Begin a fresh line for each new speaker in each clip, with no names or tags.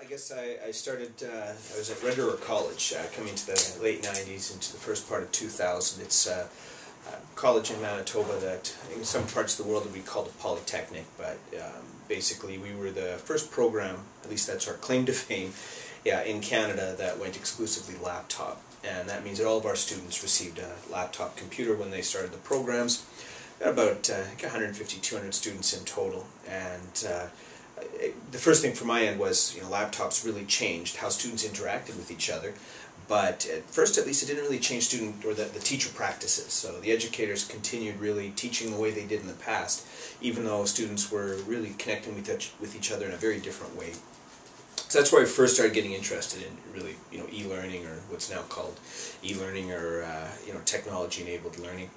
guess I started, I was at Red River College, coming to the late 90s into the first part of 2000. It's a college in Manitoba that in some parts of the world would be called a polytechnic, but basically we were the first program, at least that's our claim to fame, in Canada that went exclusively laptop. And that means that all of our students received a laptop computer when they started the programs. Got about 150, 200 students in total, and the first thing from my end was, laptops really changed how students interacted with each other. But at first, at least, it didn't really change student or the teacher practices. So the educators continued really teaching the way they did in the past, even though students were really connecting with each other in a very different way. So that's where I first started getting interested in really, e-learning, or what's now called e-learning, or technology-enabled learning.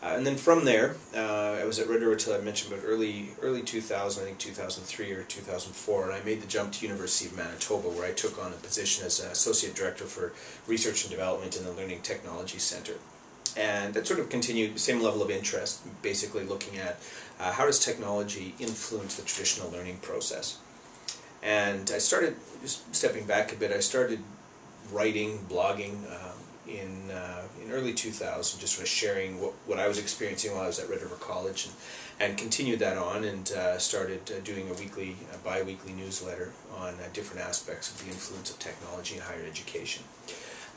And then from there, I was at Red River till I mentioned about early 2000, I think 2003 or 2004, and I made the jump to University of Manitoba, where I took on a position as Associate Director for Research and Development in the Learning Technology Center. And that sort of continued the same level of interest, basically looking at how does technology influence the traditional learning process. And I started, just stepping back a bit, I started writing, blogging, in early 2000, just sort of sharing what I was experiencing while I was at Red River College, and continued that on, and started doing a bi-weekly newsletter on different aspects of the influence of technology in higher education.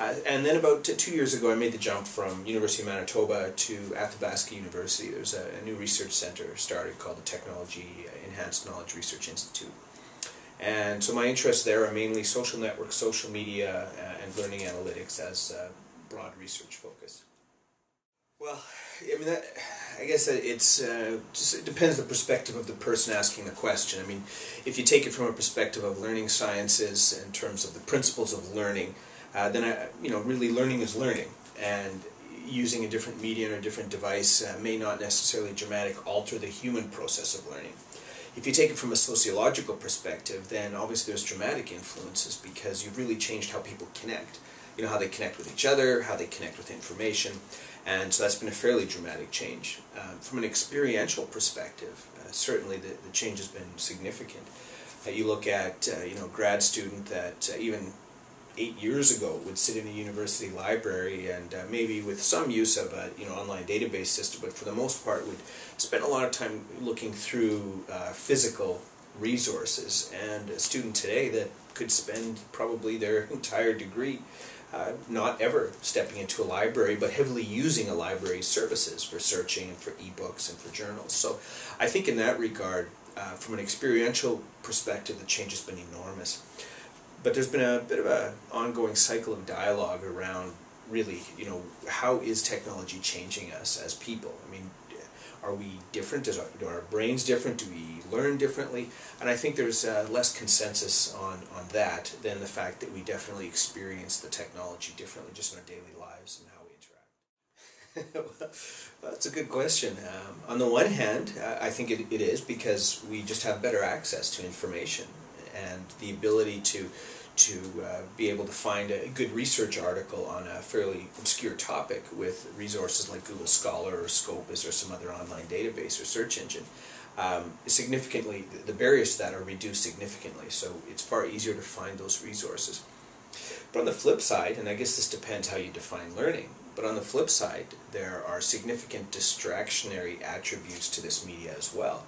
And then about 2 years ago, I made the jump from University of Manitoba to Athabasca University. There's a new research center started called the Technology Enhanced Knowledge Research Institute. And so my interests there are mainly social networks, social media, and learning analytics as a broad research focus. Well, I mean, I guess it's it depends the perspective of the person asking the question. I mean, if you take it from a perspective of learning sciences in terms of the principles of learning, then really learning is learning, and using a different medium or a different device may not necessarily dramatically alter the human process of learning. If you take it from a sociological perspective, then obviously there's dramatic influences, because you've really changed how people connect. How they connect with each other, how they connect with information, and so that's been a fairly dramatic change. From an experiential perspective, certainly the change has been significant. You look at grad student that even 8 years ago would sit in a university library and maybe with some use of a online database system, but for the most part would spend a lot of time looking through physical resources. And a student today that could spend probably their entire degree not ever stepping into a library, but heavily using a library's services for searching and for ebooks and for journals. So I think in that regard, from an experiential perspective, the change has been enormous. But there's been a bit of an ongoing cycle of dialogue around really, how is technology changing us as people? I mean, are we different? Are our brains different? Do we learn differently? And I think there's less consensus on that than the fact that we definitely experience the technology differently just in our daily lives and how we interact. Well, that's a good question. On the one hand, I think it is, because we just have better access to information and the ability to be able to find a good research article on a fairly obscure topic with resources like Google Scholar or Scopus or some other online database or search engine. Significantly, the barriers to that are reduced significantly, so it's far easier to find those resources. But on the flip side, and I guess this depends how you define learning, but on the flip side, there are significant distractionary attributes to this media as well.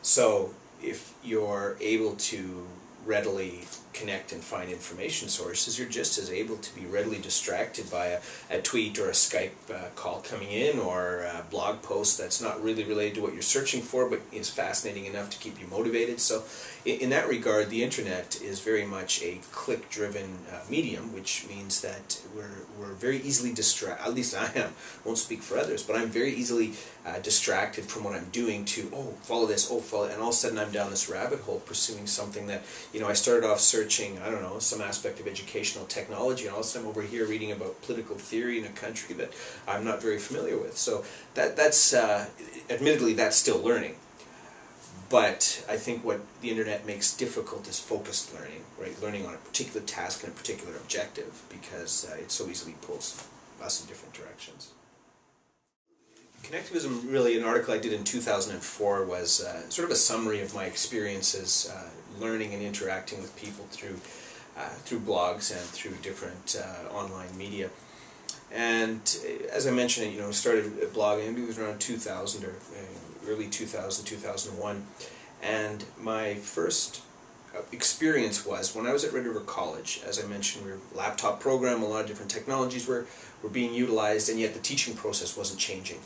So if you're able to readily connect and find information sources, you're just as able to be readily distracted by a tweet or a Skype call coming in, or a blog post that's not really related to what you're searching for but is fascinating enough to keep you motivated. So in that regard, the internet is very much a click-driven medium, which means that we're very easily distracted. At least I am. Won't speak for others, but I'm very easily distracted from what I'm doing to, follow this, follow it, and all of a sudden I'm down this rabbit hole pursuing something that, I started off searching, I don't know, some aspect of educational technology, and all of a sudden I'm over here reading about political theory in a country that I'm not very familiar with. So that's admittedly, that's still learning. But I think what the internet makes difficult is focused learning, right? Learning on a particular task and a particular objective, because it so easily pulls us in different directions. Connectivism, really, an article I did in 2004 was sort of a summary of my experiences learning and interacting with people through blogs and through different online media. And as I mentioned, started blogging, it was around 2000 or early 2000, 2001. And my first experience was when I was at Red River College. As I mentioned, we were a laptop program, a lot of different technologies were being utilized, and yet the teaching process wasn't changing.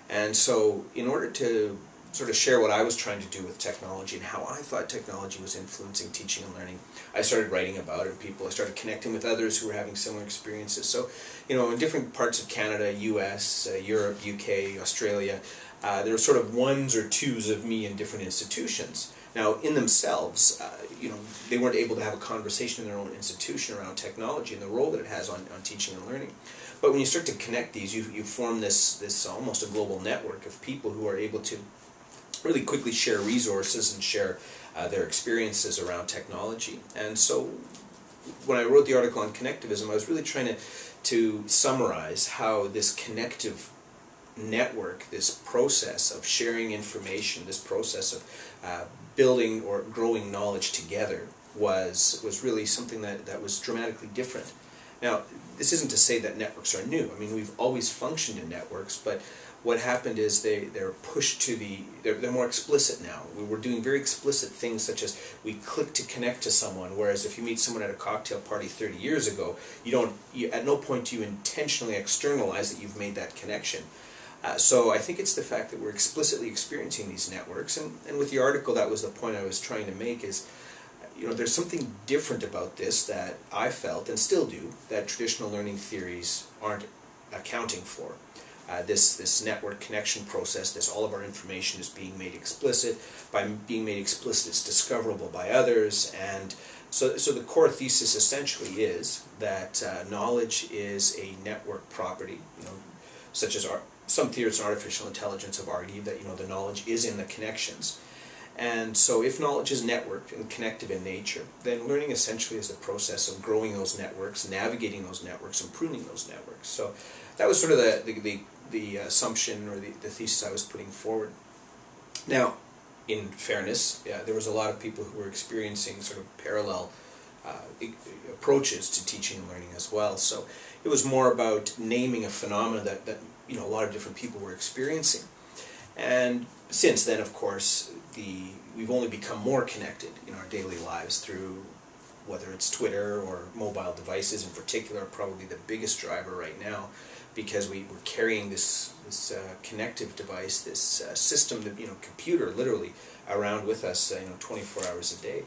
And so in order to sort of share what I was trying to do with technology and how I thought technology was influencing teaching and learning, I started writing about it. I started connecting with others who were having similar experiences. So, in different parts of Canada, US, Europe, UK, Australia, there were sort of ones or twos of me in different institutions. Now, in themselves, they weren't able to have a conversation in their own institution around technology and the role that it has on teaching and learning. But when you start to connect these, you form this almost a global network of people who are able to really quickly share resources and share their experiences around technology. And so when I wrote the article on connectivism, I was really trying to summarize how this connective network, this process of sharing information, this process of building or growing knowledge together was really something that was dramatically different. Now, this isn't to say that networks are new. I mean, we've always functioned in networks, but what happened is they're pushed to they're more explicit now. We're doing very explicit things such as we click to connect to someone, whereas if you meet someone at a cocktail party 30 years ago, at no point do you intentionally externalize that you've made that connection. So I think it's the fact that we're explicitly experiencing these networks, and with the article, that was the point I was trying to make, is there's something different about this that I felt, and still do, that traditional learning theories aren't accounting for. This network connection process, all of our information is being made explicit. By being made explicit, it's discoverable by others, and so the core thesis essentially is that knowledge is a network property, such as some theorists in artificial intelligence have argued that the knowledge is in the connections. And so if knowledge is networked and connected in nature, then learning essentially is the process of growing those networks, navigating those networks, and pruning those networks. So that was sort of the assumption or the thesis I was putting forward. Now, in fairness, there was a lot of people who were experiencing sort of parallel approaches to teaching and learning as well. So it was more about naming a phenomena that a lot of different people were experiencing. And since then, of course, we've only become more connected in our daily lives through, whether it's Twitter or mobile devices in particular, are probably the biggest driver right now, because we're carrying this connective device, this system, computer literally around with us 24 hours a day.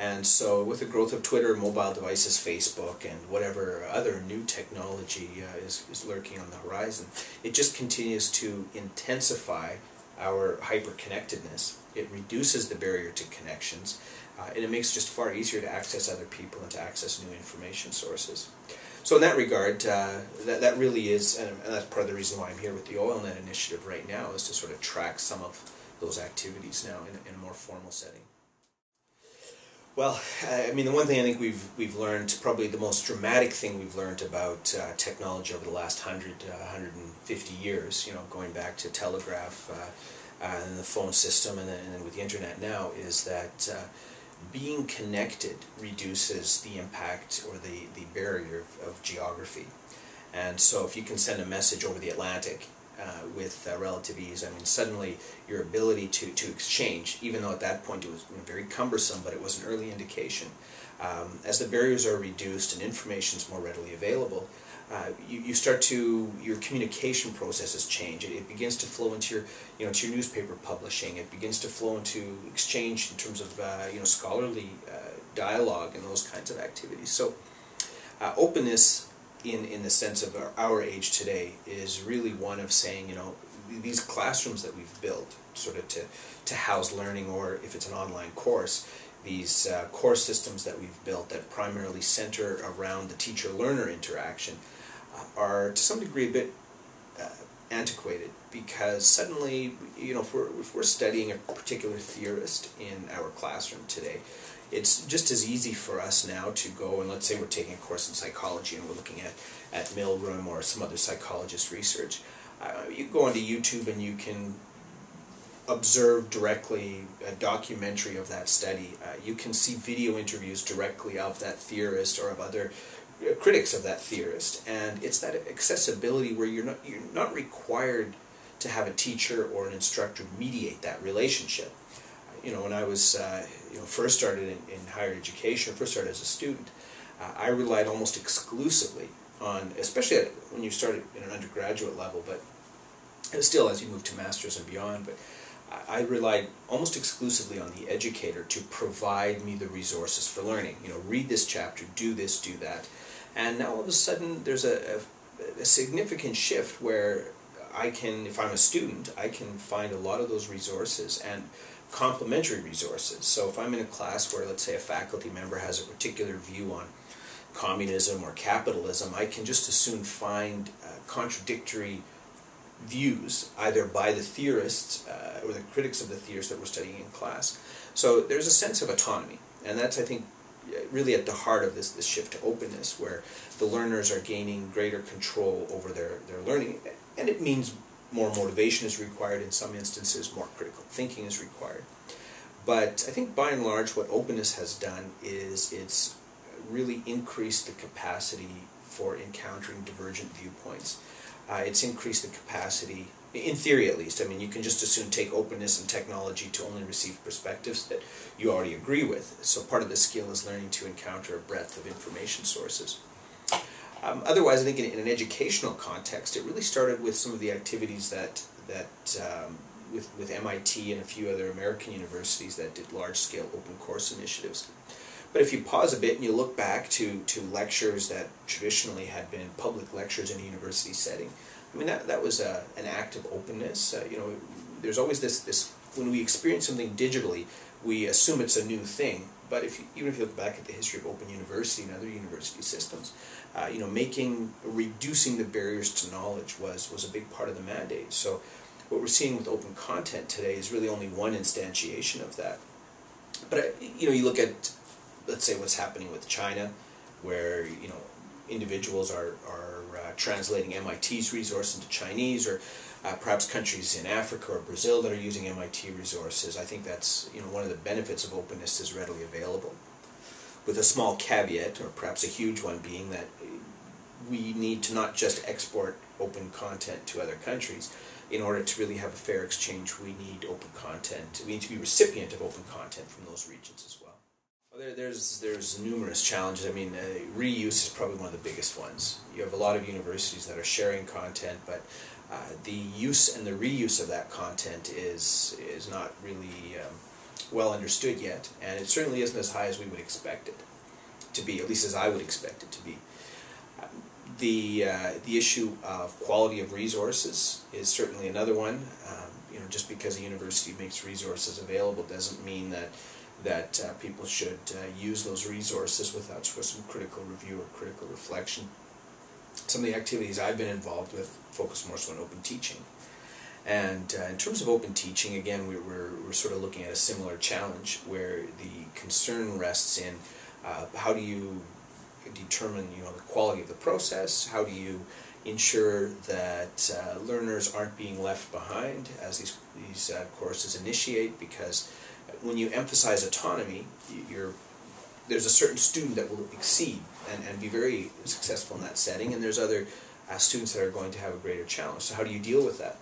And so with the growth of Twitter, mobile devices, Facebook, and whatever other new technology is lurking on the horizon, it just continues to intensify our hyper-connectedness. It reduces the barrier to connections, and it makes it just far easier to access other people and to access new information sources. So in that regard, that really is, and that's part of the reason why I'm here with the OLnet initiative right now, is to sort of track some of those activities now in a more formal setting. Well, I mean, the one thing I think we've learned, probably the most dramatic thing we've learned about technology over the last 100 to 150 years, going back to telegraph and the phone system and then with the internet now, is that being connected reduces the impact or the barrier of geography. And so if you can send a message over the Atlantic with relative ease, I mean, suddenly your ability to exchange, even though at that point it was very cumbersome, but it was an early indication. As the barriers are reduced and information is more readily available, your communication processes change. It begins to flow into your newspaper publishing. It begins to flow into exchange in terms of scholarly dialogue and those kinds of activities. So openness in the sense of our age today is really one of saying, these classrooms that we've built sort of to house learning, or if it's an online course, these course systems that we've built that primarily center around the teacher-learner interaction are to some degree a bit antiquated, because suddenly, if we're studying a particular theorist in our classroom today, it's just as easy for us now to go and, let's say we're taking a course in psychology and we're looking at Milgram or some other psychologist research. You go onto YouTube and you can observe directly a documentary of that study. You can see video interviews directly of that theorist or of other critics of that theorist, and it's that accessibility where you're not required to have a teacher or an instructor mediate that relationship. When I was first started in higher education, first started as a student, I relied almost exclusively on, especially when you started in an undergraduate level, but still as you move to masters and beyond, but I relied almost exclusively on the educator to provide me the resources for learning. Read this chapter, do this, do that. And now all of a sudden there's a significant shift where I can, if I'm a student, I can find a lot of those resources and complementary resources. So if I'm in a class where, let's say, a faculty member has a particular view on communism or capitalism, I can just as soon find contradictory views either by the theorists or the critics of the theorists that we're studying in class. So there's a sense of autonomy, and that's, I think, really at the heart of this shift to openness, where the learners are gaining greater control over their learning, and it means more motivation is required in some instances, more critical thinking is required. But I think by and large what openness has done is it's really increased the capacity for encountering divergent viewpoints. It's increased the capacity, in theory at least. I mean, you can just as soon take openness and technology to only receive perspectives that you already agree with. So part of the skill is learning to encounter a breadth of information sources. Otherwise, I think in an educational context, it really started with some of the activities with MIT and a few other American universities that did large-scale open course initiatives. But if you pause a bit and you look back to lectures that traditionally had been public lectures in a university setting, I mean, that was an act of openness. There's always this, when we experience something digitally, we assume it's a new thing. But even if you look back at the history of Open University and other university systems, reducing the barriers to knowledge was a big part of the mandate. So what we're seeing with open content today is really only one instantiation of that. But you look at, let's say, what's happening with China, where individuals are translating MIT's resource into Chinese, or perhaps countries in Africa or Brazil that are using MIT resources. I think that's one of the benefits of openness is readily available, with a small caveat, or perhaps a huge one, being that we need to not just export open content to other countries. In order to really have a fair exchange, we need open content. We need to be recipient of open content from those regions as well. There's numerous challenges. I mean, reuse is probably one of the biggest ones. You have a lot of universities that are sharing content, but the use and the reuse of that content is not really well understood yet, and it certainly isn't as high as we would expect it to be, at least as I would expect it to be. The issue of quality of resources is certainly another one. Just because a university makes resources available doesn't mean that people should use those resources without some critical review or critical reflection. Some of the activities I've been involved with focus more so on open teaching. And in terms of open teaching, again, we're sort of looking at a similar challenge where the concern rests in how do you determine the quality of the process, how do you ensure that learners aren't being left behind as these courses initiate, because when you emphasize autonomy, there's a certain student that will exceed and be very successful in that setting, and there's other students that are going to have a greater challenge. So how do you deal with that?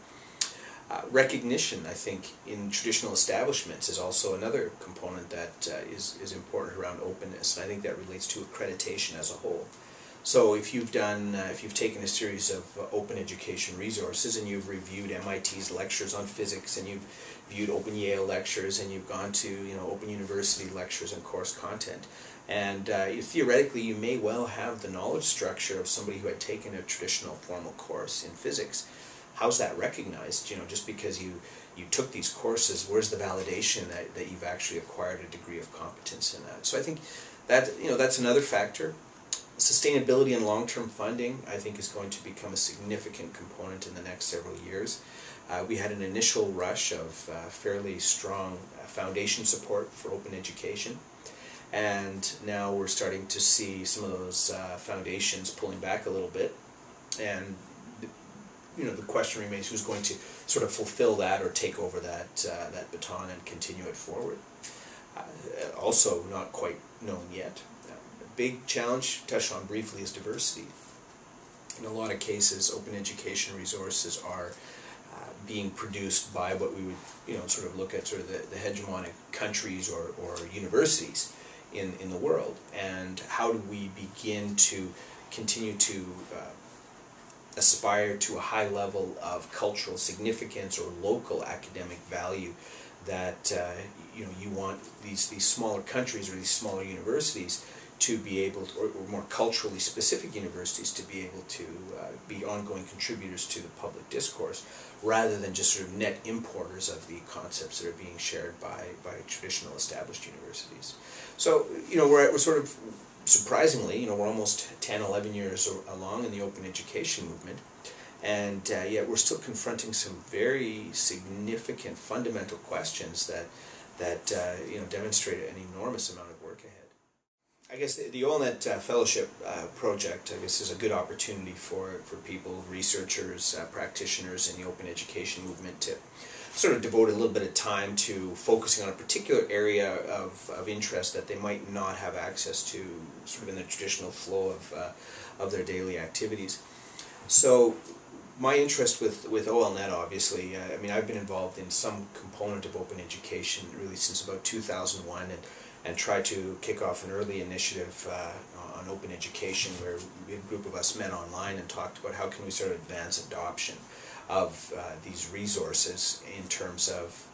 Recognition, I think, in traditional establishments is also another component that is important around openness, and I think that relates to accreditation as a whole. So if you've taken a series of open education resources and you've reviewed MIT's lectures on physics, and you've viewed Open Yale lectures, and you've gone to Open University lectures and course content, and theoretically you may well have the knowledge structure of somebody who had taken a traditional formal course in physics. How's that recognized? Just because you took these courses, where's the validation that you've actually acquired a degree of competence in that? So I think that that's another factor. Sustainability and long-term funding, I think, is going to become a significant component in the next several years. We had an initial rush of fairly strong foundation support for open education, and now we're starting to see some of those foundations pulling back a little bit, and the question remains who's going to sort of fulfill that or take over that baton and continue it forward. Also not quite known yet. A big challenge, touched on briefly, is diversity. In a lot of cases, open education resources are being produced by what we would sort of look at sort of the hegemonic countries or universities in the world, and how do we begin to continue to aspire to a high level of cultural significance or local academic value that you want these smaller countries or these smaller universities to be able to, or more culturally specific universities to be able to be ongoing contributors to the public discourse, rather than just sort of net importers of the concepts that are being shared by traditional established universities. So we're sort of surprisingly, we're almost 10, 11 years along in the open education movement, and yet we're still confronting some very significant fundamental questions that demonstrate an enormous amount of work ahead. I guess the OLnet Fellowship project, I guess, is a good opportunity for people, researchers, practitioners in the open education movement to sort of devote a little bit of time to focusing on a particular area of interest that they might not have access to sort of in the traditional flow of their daily activities. So my interest with OLnet, obviously, I mean, I've been involved in some component of open education really since about 2001, and tried to kick off an early initiative on open education where a group of us met online and talked about how can we sort of advance adoption of these resources in terms of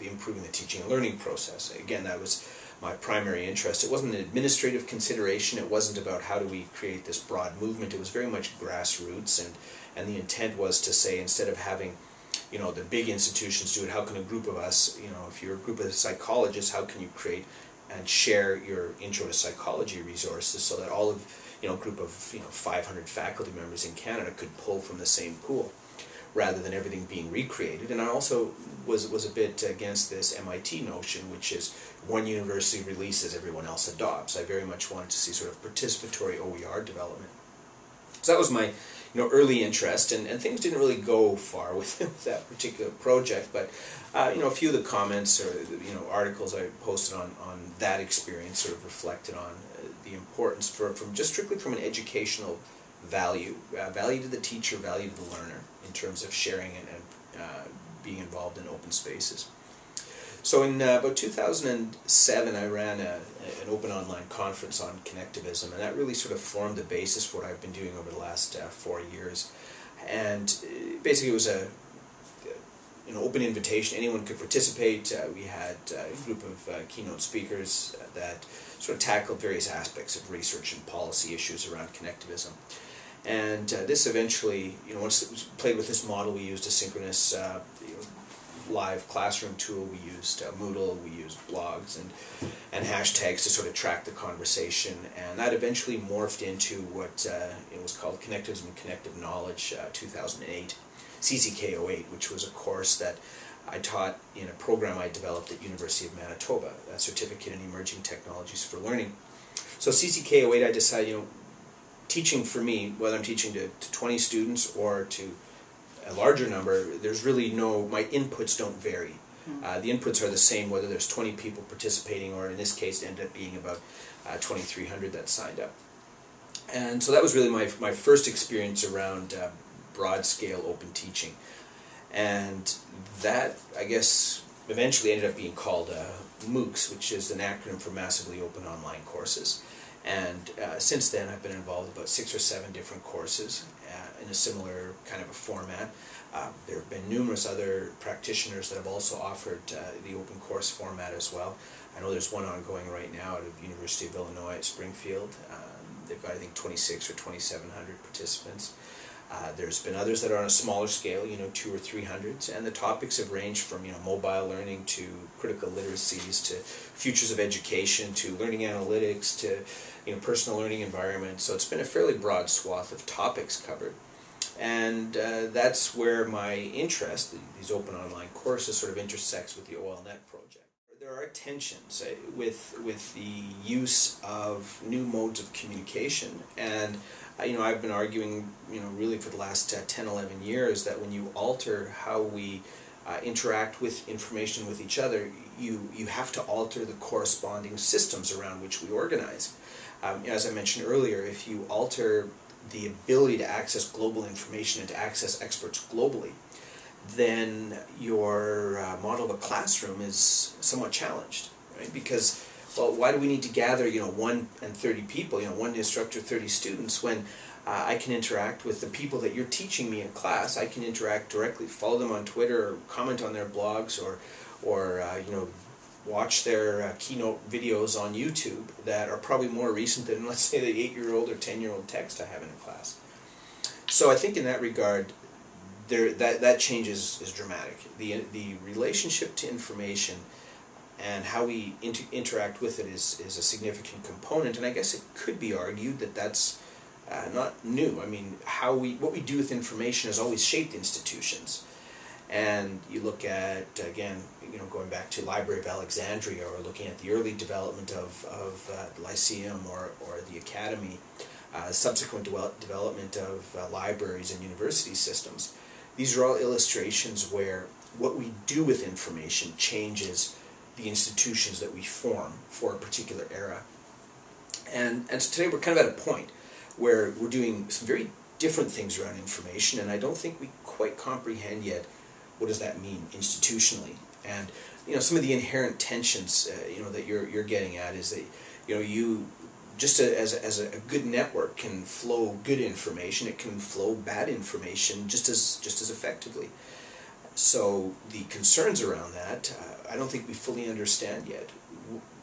improving the teaching and learning process. Again, that was my primary interest. It wasn't an administrative consideration. It wasn't about how do we create this broad movement. It was very much grassroots, and the intent was to say, instead of having the big institutions do it, how can a group of us, if you're a group of psychologists, how can you create and share your intro to psychology resources so that all of a group of 500 faculty members in Canada could pull from the same pool, rather than everything being recreated. And I also was a bit against this MIT notion, which is one university releases, everyone else adopts. I very much wanted to see sort of participatory OER development. So that was my early interest, and things didn't really go far with that particular project, but a few of the comments or articles I posted on that experience sort of reflected on the importance from just strictly from an educational value to the teacher, value to the learner in terms of sharing and being involved in open spaces. So in about 2007, I ran an open online conference on connectivism, and that really sort of formed the basis for what I've been doing over the last 4 years. And basically it was an open invitation. Anyone could participate. We had a group of keynote speakers that sort of tackled various aspects of research and policy issues around connectivism. And this eventually, once it was played with this model, we used a synchronous live classroom tool. We used Moodle, we used blogs and hashtags to sort of track the conversation, and that eventually morphed into what it was called Connectivism and Connective Knowledge 2008, CCK08, which was a course that I taught in a program I developed at University of Manitoba, a Certificate in Emerging Technologies for Learning. So CCK08, I decided, teaching for me, whether I'm teaching to 20 students or to a larger number, there's really my inputs don't vary. The inputs are the same whether there's 20 people participating, or in this case it ended up being about 2,300 that signed up. And so that was really my first experience around broad-scale open teaching. And that, I guess, eventually ended up being called MOOCs, which is an acronym for Massively Open Online Courses. And since then I've been involved in about 6 or 7 different courses in a similar kind of a format. There have been numerous other practitioners that have also offered the open course format as well. I know there's one ongoing right now out of the University of Illinois at Springfield. They've got, I think, 26 or 2,700 participants. There's been others that are on a smaller scale, 200 or 300, and the topics have ranged from mobile learning to critical literacies to futures of education to learning analytics to personal learning environments. So it's been a fairly broad swath of topics covered, and that's where my interest, these open online courses, sort of intersects with the OLnet project. there are tensions with the use of new modes of communication, and I've been arguing really for the last 10, 11 years that when you alter how we interact with information with each other, you have to alter the corresponding systems around which we organize. As I mentioned earlier, if you alter the ability to access global information and to access experts globally, then your model of a classroom is somewhat challenged, right? Because, well, why do we need to gather 1 and 30 people, 1 instructor, 30 students, when I can interact with the people that you're teaching me in class? I can interact directly, follow them on Twitter, or comment on their blogs, or watch their keynote videos on YouTube that are probably more recent than, let's say, the 8-year-old or 10-year-old text I have in a class. So I think in that regard, that change is dramatic. The relationship to information and how we interact with it is a significant component, and I guess it could be argued that that's not new. I mean, what we do with information has always shaped institutions. And you look at, again, going back to Library of Alexandria, or looking at the early development of the Lyceum or the Academy, subsequent development of libraries and university systems. These are all illustrations where what we do with information changes the institutions that we form for a particular era. And so today we're kind of at a point where we're doing some very different things around information, and I don't think we quite comprehend yet what does that mean institutionally. And some of the inherent tensions that you're getting at is that you just as a good network can flow good information, it can flow bad information just as effectively. So the concerns around that, I don't think we fully understand yet.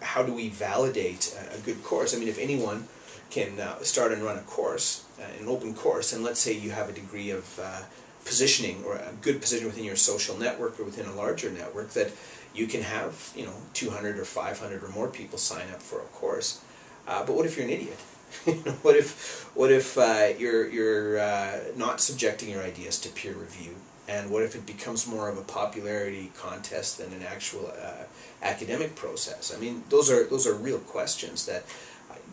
How do we validate a good course? I mean, if anyone can start and run a course, an open course, and let's say you have a degree of positioning or a good position within your social network or within a larger network, that you can have 200 or 500 or more people sign up for a course. But what if you're an idiot? What if you're not subjecting your ideas to peer review? And what if it becomes more of a popularity contest than an actual academic process? I mean, those are real questions that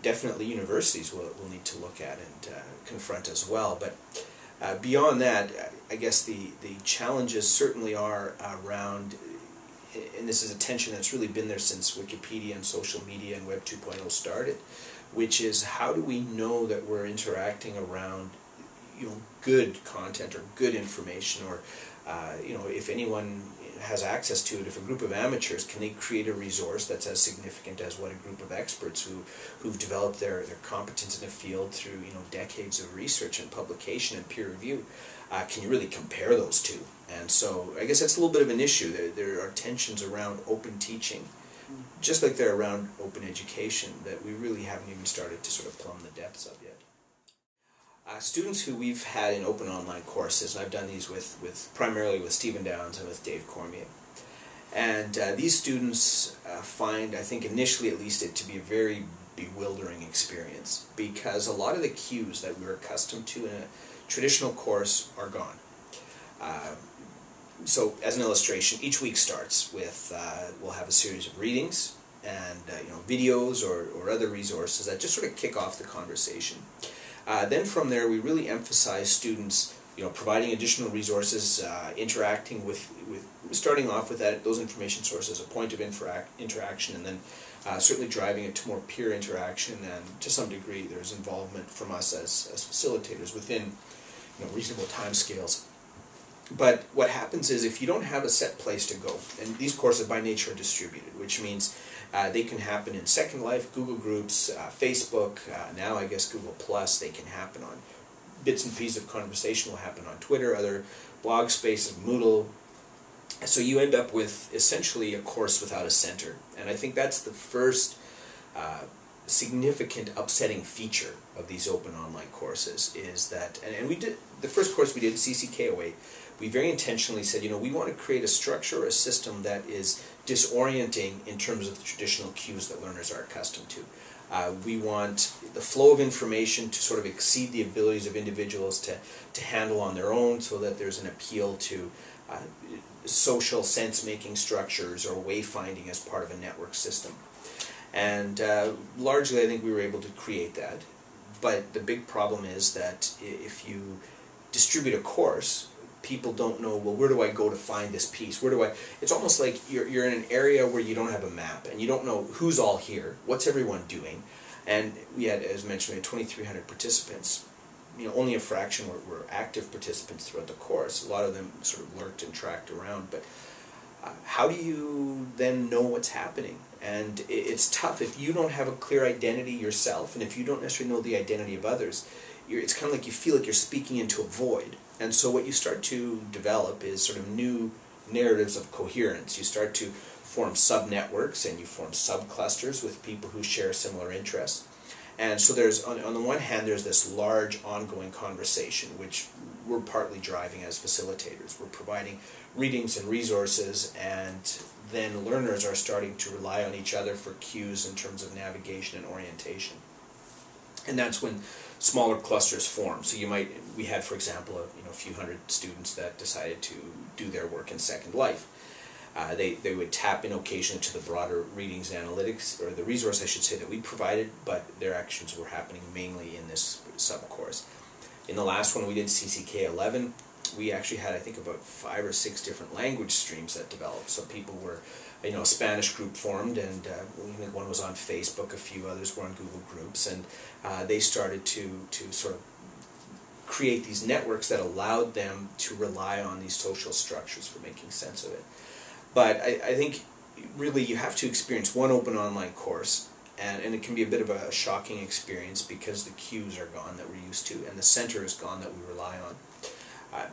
definitely universities will need to look at and confront as well. But beyond that, I guess the challenges certainly are around, and this is a tension that's really been there since Wikipedia and social media and Web 2.0 started, which is how do we know that we're interacting around good content or good information, or if anyone has access to it, if a group of amateurs, can they create a resource that's as significant as what a group of experts who've developed their competence in a field through decades of research and publication and peer review, can you really compare those two? And so I guess that's a little bit of an issue. There are tensions around open teaching, just like there are around open education, that we really haven't even started to sort of plumb the depths of yet. Students who we've had in open online courses, and I've done these primarily with Stephen Downes and with Dave Cormier, and these students find, I think initially at least, it to be a very bewildering experience, because a lot of the cues that we're accustomed to in a traditional course are gone. So as an illustration, each week starts with, we'll have a series of readings and videos or other resources that just sort of kick off the conversation. Then from there, we really emphasize students, providing additional resources, interacting with starting off with those information sources, a point of interaction, and then certainly driving it to more peer interaction, and to some degree, there's involvement from us as facilitators within reasonable timescales. But what happens is, if you don't have a set place to go, and these courses by nature are distributed, which means they can happen in Second Life, Google Groups, Facebook, now I guess Google+, they can happen on bits and pieces of conversation, will happen on Twitter, other blog spaces, Moodle. So you end up with essentially a course without a center. And I think that's the first significant upsetting feature of these open online courses, is that, and we did, the first course we did, CCK08, we very intentionally said, we want to create a structure or a system that is disorienting in terms of the traditional cues that learners are accustomed to. We want the flow of information to sort of exceed the abilities of individuals to handle on their own, so that there's an appeal to social sense-making structures or wayfinding as part of a network system. And largely I think we were able to create that. But the big problem is that if you distribute a course, people don't know, well, where do I go to find this piece? Where do I... It's almost like you're in an area where you don't have a map, and you don't know who's all here, what's everyone doing. And we had, as mentioned, we had 2,300 participants. You know, only a fraction were active participants throughout the course. A lot of them sort of lurked and tracked around. But how do you then know what's happening? And it's tough if you don't have a clear identity yourself, and if you don't necessarily know the identity of others. It's kind of like you feel like you're speaking into a void. And so what you start to develop is sort of new narratives of coherence. You start to form sub-networks, and you form subclusters with people who share similar interests. And so there's, on the one hand, there's this large ongoing conversation, which we're partly driving as facilitators. We're providing readings and resources, and then learners are starting to rely on each other for cues in terms of navigation and orientation. And that's when smaller clusters form. So we had, for example, a few hundred students that decided to do their work in Second Life. They would tap in occasionally to the broader readings and analytics, or the resource I should say, that we provided, but their actions were happening mainly in this sub-course. In the last one we did, CCK 11, we actually had, I think, about 5 or 6 different language streams that developed. So people were, a Spanish group formed, and I think one was on Facebook, a few others were on Google Groups, and they started to sort of create these networks that allowed them to rely on these social structures for making sense of it. But I think really you have to experience one open online course, and it can be a bit of a shocking experience because the cues are gone that we're used to, and the center is gone that we rely on.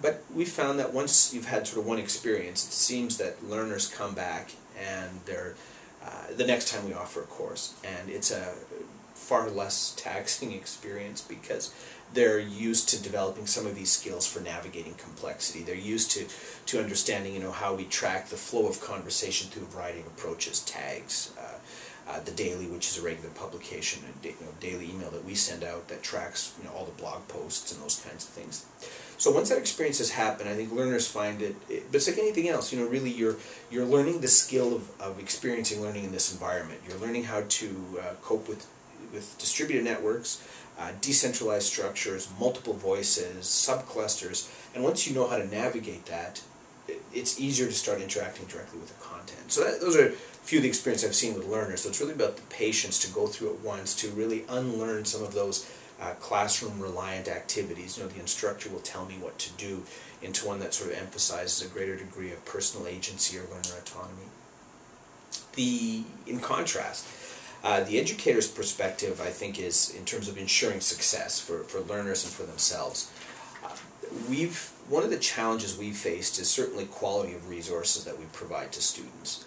But we found that once you've had sort of one experience, it seems that learners come back, and they're the next time we offer a course, and it's a far less taxing experience because they're used to developing some of these skills for navigating complexity. They're used to understanding, how we track the flow of conversation through a variety of approaches, tags, the daily, which is a regular publication, a daily email that we send out that tracks, all the blog posts and those kinds of things. So once that experience has happened, I think learners find it, but it's like anything else, really you're learning the skill of experiencing learning in this environment. You're learning how to cope with distributed networks, decentralized structures, multiple voices, subclusters, and once you know how to navigate that, it's easier to start interacting directly with the content. So those are a few of the experiences I've seen with learners. So it's really about the patience to go through it once, to really unlearn some of those classroom-reliant activities. The instructor will tell me what to do, into one that sort of emphasizes a greater degree of personal agency or learner autonomy. In contrast, the educator's perspective, I think, is in terms of ensuring success for learners and for themselves. One of the challenges we've faced is certainly quality of resources that we provide to students.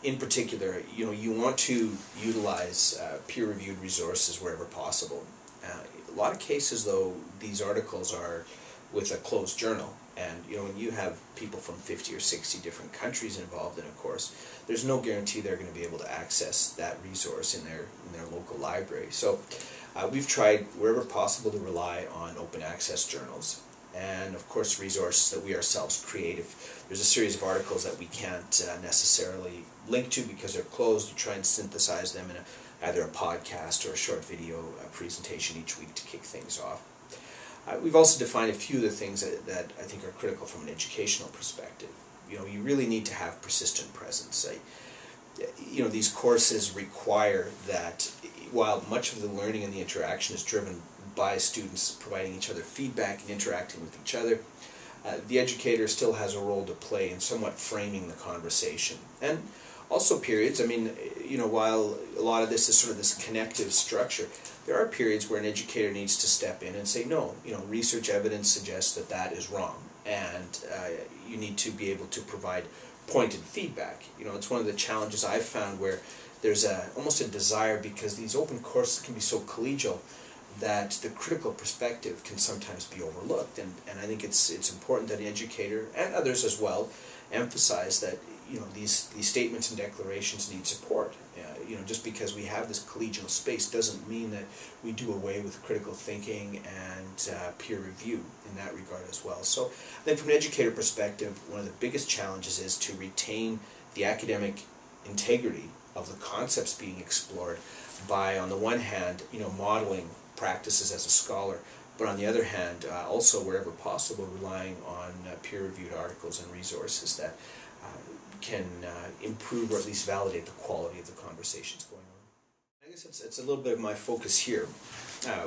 In particular, you want to utilize peer-reviewed resources wherever possible. A lot of cases, though, these articles are with a closed journal, and when you have people from 50 or 60 different countries involved in a course, there's no guarantee they're going to be able to access that resource in their local library. So we've tried wherever possible to rely on open access journals, and of course resources that we ourselves create. If there's a series of articles that we can't necessarily link to because they're closed, we try and synthesize them in either a podcast or a short video presentation each week to kick things off. We've also defined a few of the things that I think are critical from an educational perspective. You really need to have persistent presence. These courses require that, while much of the learning and the interaction is driven by students providing each other feedback and interacting with each other, the educator still has a role to play in somewhat framing the conversation. And also periods, while a lot of this is sort of this connective structure, there are periods where an educator needs to step in and say, no, research evidence suggests that is wrong, and you need to be able to provide pointed feedback. It's one of the challenges I've found where there's almost a desire, because these open courses can be so collegial, that the critical perspective can sometimes be overlooked, and I think it's important that an educator, and others as well, emphasize that these statements and declarations need support. just because we have this collegial space doesn't mean that we do away with critical thinking and peer review in that regard as well. So I think from an educator perspective, one of the biggest challenges is to retain the academic integrity of the concepts being explored by, on the one hand, modeling practices as a scholar, but on the other hand, also wherever possible, relying on peer-reviewed articles and resources that can improve or at least validate the quality of the conversations going on. I guess it's a little bit of my focus here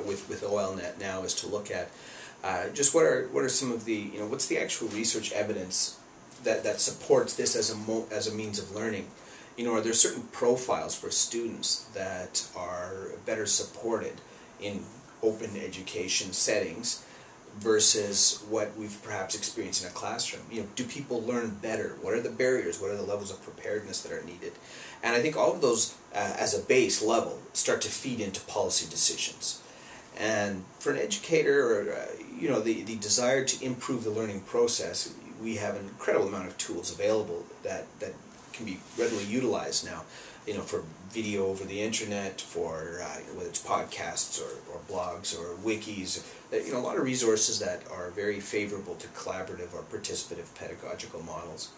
with OLnet now, is to look at just what are some of the, what's the actual research evidence that supports this as a means of learning. Are there certain profiles for students that are better supported in open education settings versus what we've perhaps experienced in a classroom? Do people learn better? What are the barriers? What are the levels of preparedness that are needed? And I think all of those, as a base level, start to feed into policy decisions. And for an educator, or the desire to improve the learning process, we have an incredible amount of tools available that can be readily utilized now, for video over the internet, for whether it's podcasts or blogs or wikis, a lot of resources that are very favorable to collaborative or participative pedagogical models.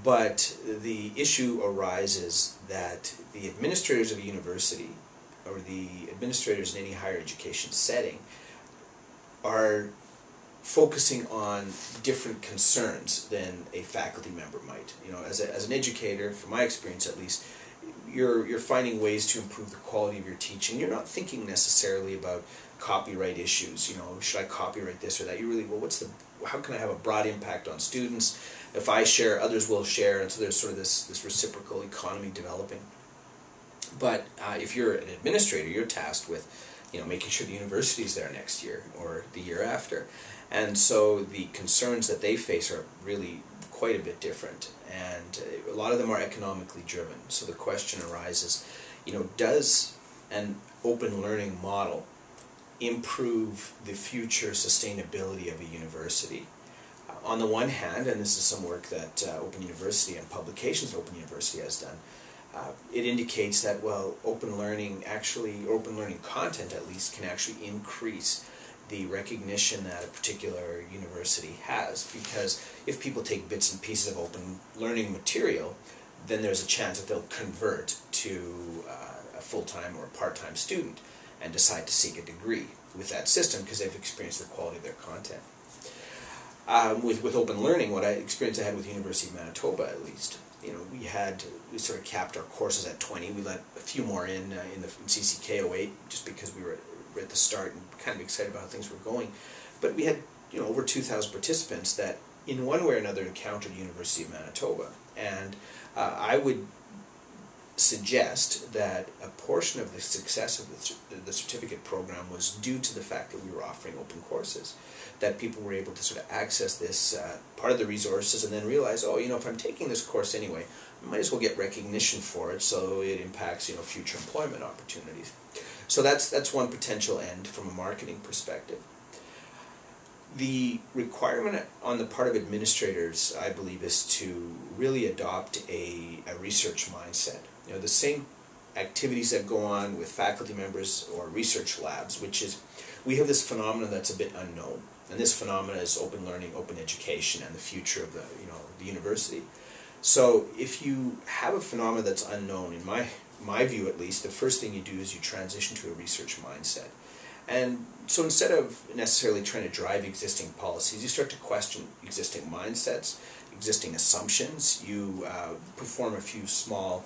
But the issue arises that the administrators of a university, or the administrators in any higher education setting, are focusing on different concerns than a faculty member might. As an educator, from my experience at least, you're finding ways to improve the quality of your teaching. You're not thinking necessarily about copyright issues. Should I copyright this or that? You really, how can I have a broad impact on students? If I share, others will share, and so there's sort of this reciprocal economy developing. But if you're an administrator, you're tasked with making sure the university is there next year or the year after. And so the concerns that they face are really quite a bit different, and a lot of them are economically driven. So the question arises, does an open learning model improve the future sustainability of a university? On the one hand, and this is some work that Open University and Publications Open University has done, it indicates that, open learning content at least can actually increase the recognition that a particular university has, because if people take bits and pieces of open learning material, then there's a chance that they'll convert to a full-time or part-time student and decide to seek a degree with that system because they've experienced the quality of their content. With open learning, what experience I had with the University of Manitoba, at least, we sort of capped our courses at 20. We let a few more in the CCK 08 just because we were at the start and kind of excited about how things were going. But we had over 2,000 participants that in one way or another encountered University of Manitoba. And I would suggest that a portion of the success of the certificate program was due to the fact that we were offering open courses, that people were able to sort of access this part of the resources and then realize, if I'm taking this course anyway, I might as well get recognition for it so it impacts future employment opportunities. So that's one potential end from a marketing perspective. The requirement on the part of administrators, I believe, is to really adopt a research mindset. The same activities that go on with faculty members or research labs, which is, we have this phenomenon that's a bit unknown, and this phenomenon is open learning, open education, and the future of the university. So if you have a phenomenon that's unknown, in my view at least, the first thing you do is you transition to a research mindset. And so instead of necessarily trying to drive existing policies, you start to question existing mindsets, existing assumptions. You perform a few small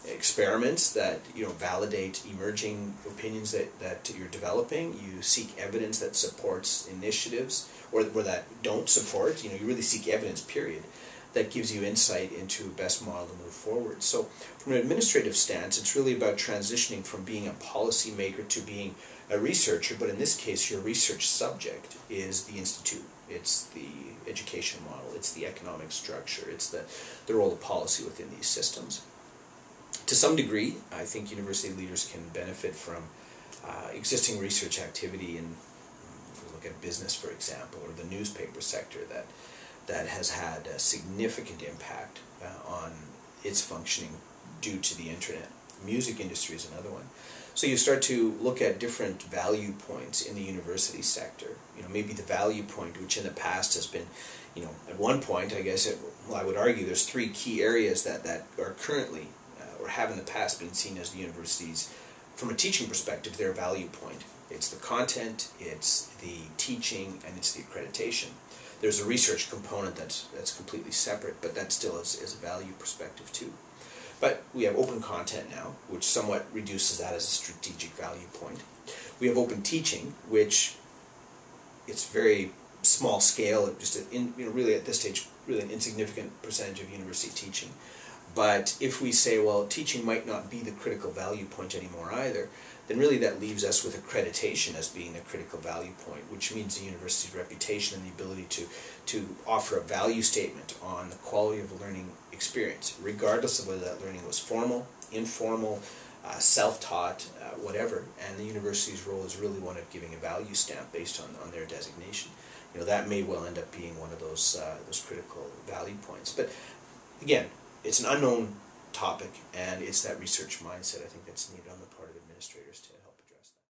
experiments that validate emerging opinions that you're developing. You seek evidence that supports initiatives or that don't support. You really seek evidence, period, that gives you insight into a best model to move forward. So from an administrative stance, it's really about transitioning from being a policymaker to being a researcher, but in this case your research subject is the institute, it's the education model, it's the economic structure, it's the role of policy within these systems. To some degree, I think university leaders can benefit from existing research activity in, look at business for example, or the newspaper sector that has had a significant impact on its functioning due to the internet. Music industry is another one. So you start to look at different value points in the university sector. Maybe the value point, which in the past has been, at one point, I guess, I would argue there's three key areas that are currently, or have in the past been seen as the universities, from a teaching perspective, their value point. It's the content, it's the teaching, and it's the accreditation. There's a research component that's completely separate, but that still is a value perspective too. But we have open content now, which somewhat reduces that as a strategic value point. We have open teaching, which it's very small scale, just really at this stage, really an insignificant percentage of university teaching. But if we say, well, teaching might not be the critical value point anymore either, then really that leaves us with accreditation as being the critical value point, which means the university's reputation and the ability to offer a value statement on the quality of a learning experience, regardless of whether that learning was formal, informal, self-taught, whatever. And the university's role is really one of giving a value stamp based on their designation. That may well end up being one of those critical value points. But again, it's an unknown topic, and it's that research mindset I think that's needed on the part of administrators too.